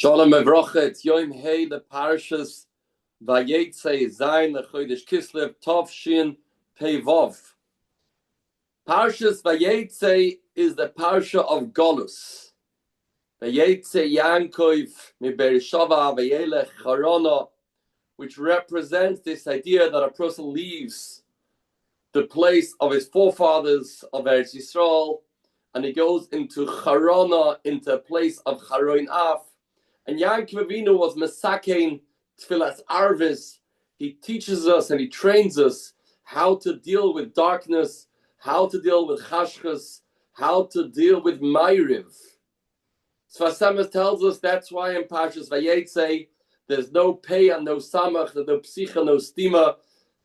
Shalom Evrocha, it's Yom Hey, the Parashas Vayeitzei Zayin Lechodesh Kislev Tov Shin Pei Vov. Parashas Vayeitzei is the Parasha of Golus. Vayeitzei Yankov Mibereshava Vayelech Charona, which represents this idea that a person leaves the place of his forefathers of Eretz Yisrael and he goes into Charona, into a place of Charoin Af. And Yankov Avinu was Mesakein Tfilas Arvis. He teaches us and he trains us how to deal with darkness, how to deal with Chashkas, how to deal with Ma'ariv. Sfas Emes tells us that's why in Parshas Vayeitzei there's no Pei and no Samach, there's no Psicha, no Stima.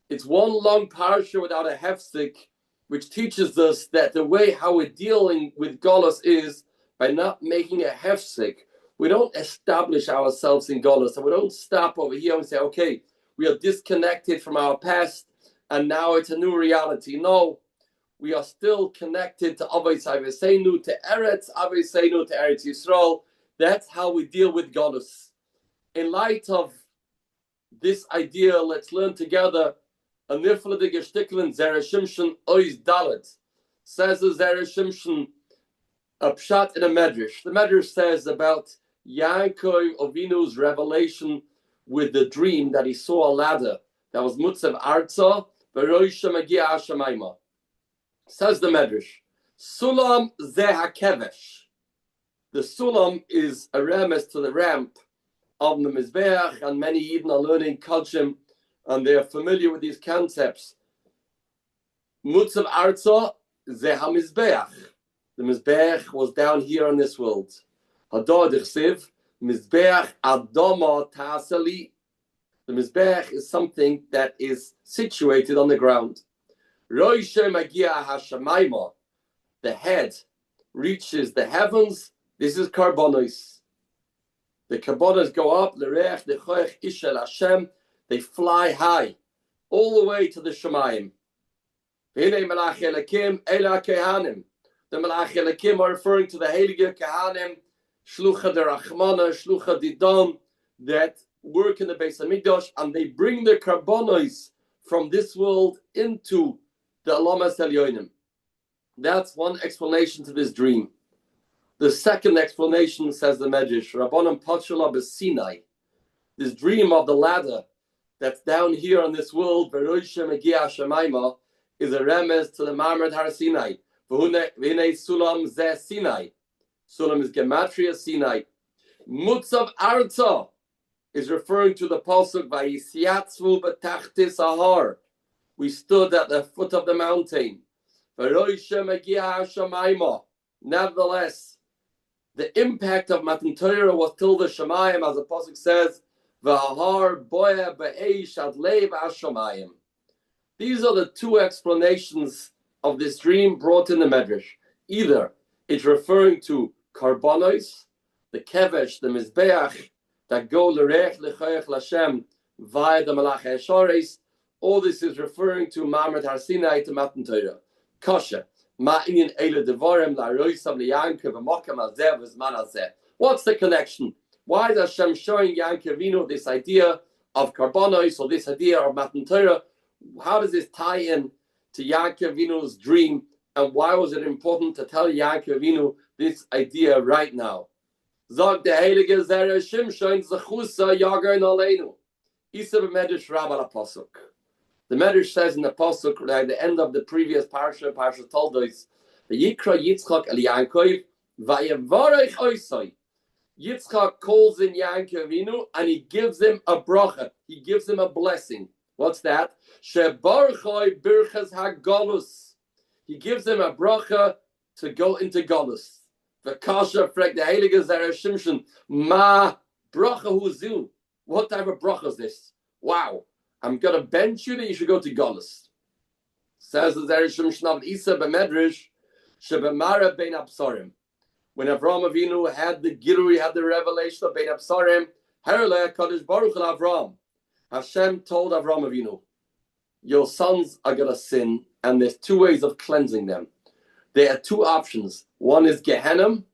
It's one long parsha without a hefsek, which teaches us that the way how we're dealing with Golus is by not making a hefsek. We don't establish ourselves in Golus, and we don't stop over here and say, okay, we are disconnected from our past, and now it's a new reality. No, we are still connected to Vayeitzei to Eretz, Vayeitzei to Eretz Yisrael. That's how we deal with Golus. In light of this idea, let's learn together a nifla de geshtiklen Zera Shimshon Ois Dalet. Says the Zera Shimshon, a pshat in a medrash. The medrash says about Yankov Avinu's revelation with the dream that he saw a ladder that was Mutzav Arza, V'roisha Magia Hashamayma. Says the Medrash, Sulam Ze HaKevesh. The Sulam is a remes to the ramp of the Mizbeach, and many Yidden are learning Kodshim, and they are familiar with these concepts. Mutzav Arza Ze HaMizbeach. The Mizbeach was down here in this world. The Mizbeach is something that is situated on the ground. The head reaches the heavens. This is Karbonos. The Karbonos go up, they fly high, all the way to the Shemayim. The Melach Elikim are referring to the Heilige Kahanim, Shlucha de Rachmana, Shlucha Didam, that work in the Beis Hamikdash, and they bring the Karbonos from this world into the Alamas Elyonim. That's one explanation to this dream. The second explanation, says the Medrash, Rabbanan Pachala B'Sinai, this dream of the ladder that's down here on this world, V'roisha Megia Shemaima, is a remez to the Marmad Har Sinai. V'hinei Sulam Zeh Sinai. Sulam is Gematria Sinai. Mutzav Arza is referring to the pasuk Vayisiyatzvu B'tachtis Ahar. We stood at the foot of the mountain. V'roisha Megia Hashamayma. Nevertheless, the impact of Matan Torah was till the Shemayim, as the pasuk says, V'ahar boya b'eish ad lev Hashamayim. These are the two explanations of this dream brought in the Medrash. Either it's referring to Karbonos, the Kevesh, the Mizbeach, that go l'reich l'choyech l'Hashem via the Malach HaSharis, or this is referring to Mamred Har Sinai, to Matan Torah. Kasha, ma'inyan eile devarim la'roisam li'Yankov v'mokam hazeh v'zman hazeh. What's the connection? Why is Hashem showing Yankov Avinu this idea of Karbonos, or this idea of Matan Torah? How does this tie in to Yankov Avinu's dream, and why was it important to tell Yankov Avinu this idea right now? Zog the Heilige Zera Shimshon Zechusa Yagar Naleinu. Isa b'Medrash Rabbi Pasuk. The Medrash says in the Pasuk, at the end of the previous Parsha Toldos, the Yikra Yitzchak El Yankov Vayevarech Oisai. Yitzchak calls in Yankov Avinu and he gives him a bracha. He gives him a blessing. What's that? Shebarchoi birchas hagolus. He gives him a bracha to go into Golus. The kasha frek the Heilige Zera Shimshon. Ma bracha huzu. What type of bracha is this? Wow. I'm going to bench you that you should go to Golus. Says the Zera Shimshon of Isa b'Medrash, Shebemara bein Absarim. When Avraham Avinu had the Giru, he had the revelation of bein Absarim, Herle Kadosh Baruch El Avram. Hashem told Avraham Avinu, your sons are going to sin, and there's two ways of cleansing them. There are two options. One is Gehenna,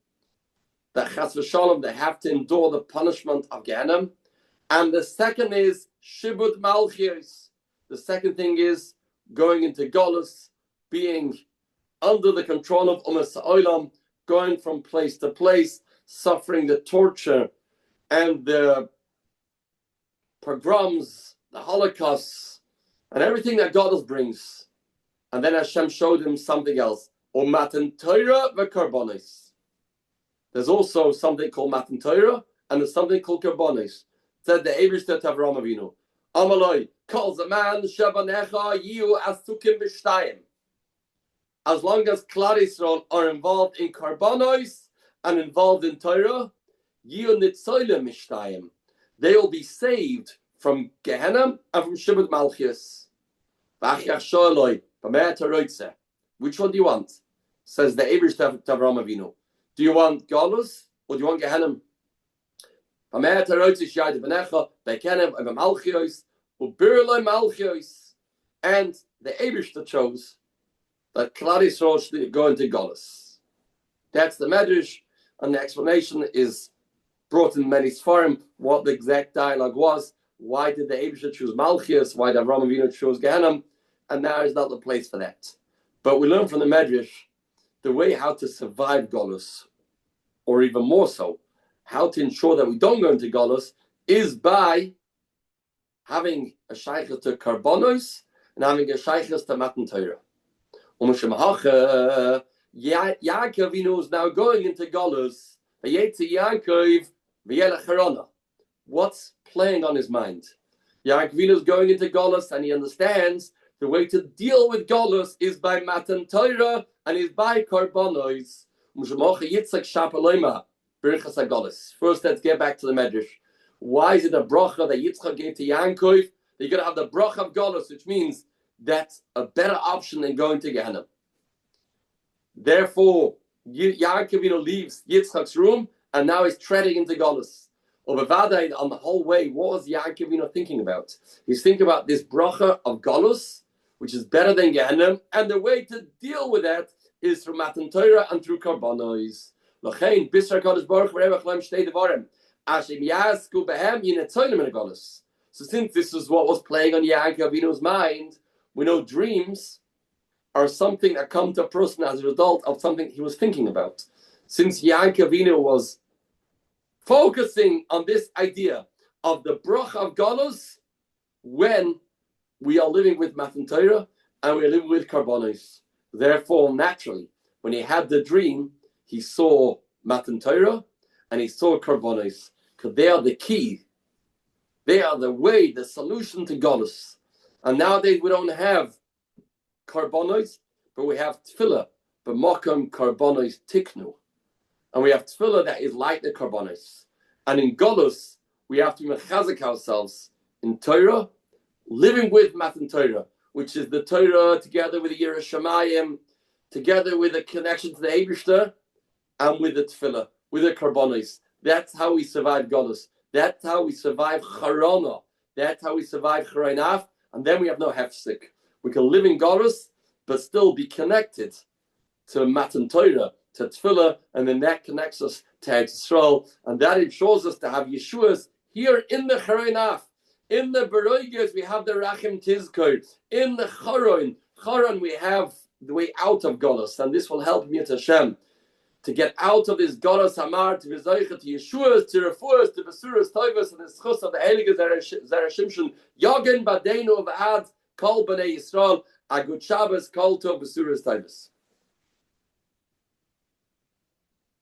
that Chas v'Shalom, they have to endure the punishment of Gehenna. And the second is Shibud Malchios. The second thing is going into Golus, being under the control of Umas Olam, going from place to place, suffering the torture and the pogroms, the Holocausts, and everything that Golus brings. And then Hashem showed him something else. Or Matan Torah v'Karbonis. There's also something called Matan Torah, and there's something called Karbonis. Said the Eibishter to Avraham Avinu, Amaloi calls a man Shabanecha Yiu Asukim B'Shtayim. As long as Klal Yisrael are involved in Karbonos and involved in Torah, Yiu Nitzoyle Mishtayim. They will be saved from Gehenna and from Shibud Malchios. V'Achiach Shoeloi B'Meh Vayeitzei. Which one do you want? Says the Eibishter to Avraham Avinu. Do you want Galus or do you want Gehenna? And the Eibishter chose that Klal Yisrael should go into Golus. That's the Medrash, and the explanation is brought in many Sfarim, what the exact dialogue was. Why did the Eibishter choose Malchios? Why did Avraham Avinu choose Gehenna? And now is not the place for that. But we learn from the Medrash the way how to survive Golus, or even more so, how to ensure that we don't go into Golus, is by having a shaykhus to Karbonos and having a shaykhus to Matan Torah. Yaakov is now going into Golus. Vayeitzei Yaakov v'yelech harana. What's playing on his mind? Yaakov is going into Golus, and he understands the way to deal with Golus is by Matan Torah and is by Karbonos. First, let's get back to the Medrash. Why is it a bracha that Yitzchak gave to Yaakov? You're going to have the bracha of Golus, which means that's a better option than going to Gehenna. Therefore, Yaakov leaves Yitzchak's room, and now he's treading into Golus. On the whole way, what was Yaakov thinking about? He's thinking about this bracha of Golus, which is better than Gehenna, and the way to deal with that is through Matan Torah and through Karbonos. So since this is what was playing on Yaakov Avinu's mind, we know dreams are something that come to a person as a result of something he was thinking about. Since Yaakov Avinu was focusing on this idea of the bracha of Golus when we are living with Matan Torah and we are living with Karbonos. Therefore, naturally, when he had the dream, he saw Matan Torah and he saw Karbonos, because they are the key. They are the way, the solution to Golus. And nowadays we don't have Karbonos, but we have Tefillah, but Mokum Karbonos Tiknu. And we have Tefillah that is like the Karbonos. And in Golus, we have to mechazik ourselves in Torah, living with Matan Torah, which is the Torah together with the Yiras Shamayim, together with a connection to the Eibishter, and with the Tefillah, with the Karbonos. That's how we survive Golus. That's how we survive Charana. That's how we survive Charainaf, and then we have no hefsek. We can live in Golus, but still be connected to Matan Torah, to Tefillah, and then that connects us to Eretz Yisrael, and that ensures us to have Yeshuas here in the Charainaf. In the Beroiges, we have the Rachim Tizkor. In the Charon, we have the way out of Golus, and this will help me to Hashem to get out of this Golus Hamar, to V'zoicha, to Yeshuas, to Refuas, to Besuras Toivas, and the Schus of the Heilige Zerashimshon, Yogen Badenu V'ad, Kol B'nei Yisrael, a good Shabbos, Kol Tov Besuras Toivas.